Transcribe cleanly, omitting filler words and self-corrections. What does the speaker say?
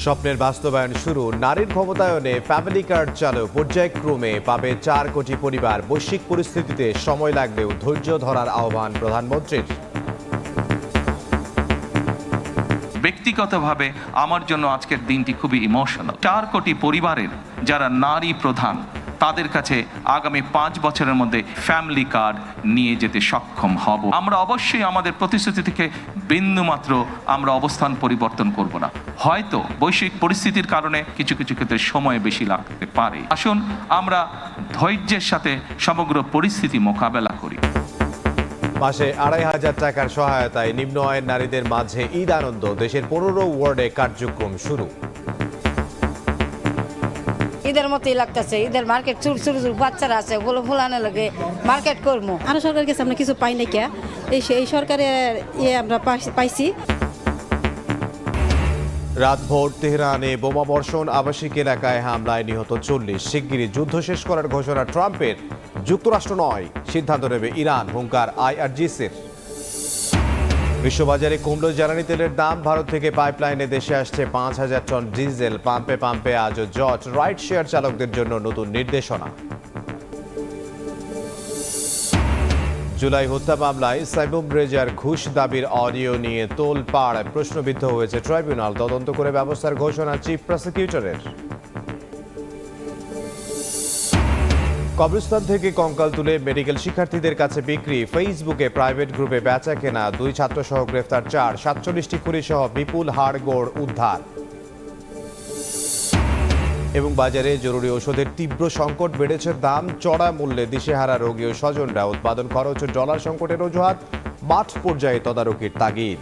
স্বপ্নের বাস্তবায়ন শুরু। নারীর ক্ষমতায়নে ফ্যামিলি কার্ড চালু। পর্যায়ক্রমে পাবে 4 কোটি পরিবার। বৈশ্বিক পরিস্থিতিতে সময় লাগলেও ধৈর্য ধরার আহ্বান প্রধানমন্ত্রীর। ব্যক্তিগতভাবে আমার জন্য আজকের দিনটি খুবই ইমোশনাল। 4 কোটি পরিবারের যারা নারী প্রধান, তাদের কাছে আগামী 5 বছরের মধ্যে ফ্যামিলি কার্ড নিয়ে যেতে সক্ষম হব। আমরা অবশ্যই আমাদের প্রতিশ্রুতি থেকে বিন্দুমাত্র আমরা অবস্থান পরিবর্তন করব না। হয়তো বৈশ্বিক পরিস্থিতির কারণে কিছু কিছু ক্ষেত্রে সময় বেশি লাগতে পারে। আসুন আমরা ধৈর্যের সাথে সমগ্র পরিস্থিতি মোকাবেলা করি। মাসে 2,500 টাকার সহায়তায় নিম্ন আয়ের নারীদের মাঝে ঈদ আনন্দ। দেশের 15 ওয়ার্ডে কার্যক্রম শুরু। ঈদের মতোই লাগতেছে। ঈদের মার্কেট চুর চুর বাচ্চারা আছে, ওগুলো ফুলানো লাগে মার্কেট করবো। আরো সরকারের কাছে আমরা কিছু পাই না কে, এই সরকারের আমরা পাইছি। রাতভর তেহরানে বোমা বর্ষণ, আবাসিক এলাকায় হামলায় নিহত 40। শিগগিরই যুদ্ধ শেষ করার ঘোষণা ট্রাম্পের। যুক্তরাষ্ট্র নয়, সিদ্ধান্ত নেবে ইরান, হুঙ্কার IRGC-র। বিশ্ববাজারে কমল জ্বালানি তেলের দাম। ভারত থেকে পাইপলাইনে দেশে আসছে 5,000 টন ডিজেল। পাম্পে পাম্পে আজও জট। রাইড শেয়ার চালকদের জন্য নতুন নির্দেশনা। জুলাই হত্যা মামলায় সাইমুম রেজার ঘুষ দাবির অডিও নিয়ে তোলপাড়। প্রশ্নবিদ্ধ হয়েছে ট্রাইব্যুনাল। তদন্ত করে ব্যবস্থার ঘোষণা চিফ প্রসিকিউটরের। কবরস্থান থেকে কঙ্কাল তুলে মেডিকেল শিক্ষার্থীদের কাছে বিক্রি। ফেসবুকে প্রাইভেট গ্রুপে বেচা কেনা। 2 ছাত্রসহ গ্রেফতার 4। 47টি খুনি সহ বিপুল হাড়গোড় উদ্ধার। এবং বাজারে জরুরি ওষুধের তীব্র সংকট। বেড়েছে দাম। চড়া মূল্যে দিশেহারা রোগী ও স্বজনরা। উৎপাদন খরচ ও ডলার সংকটের অজুহাত। মাঠ পর্যায়ে তদারকির তাগিদ।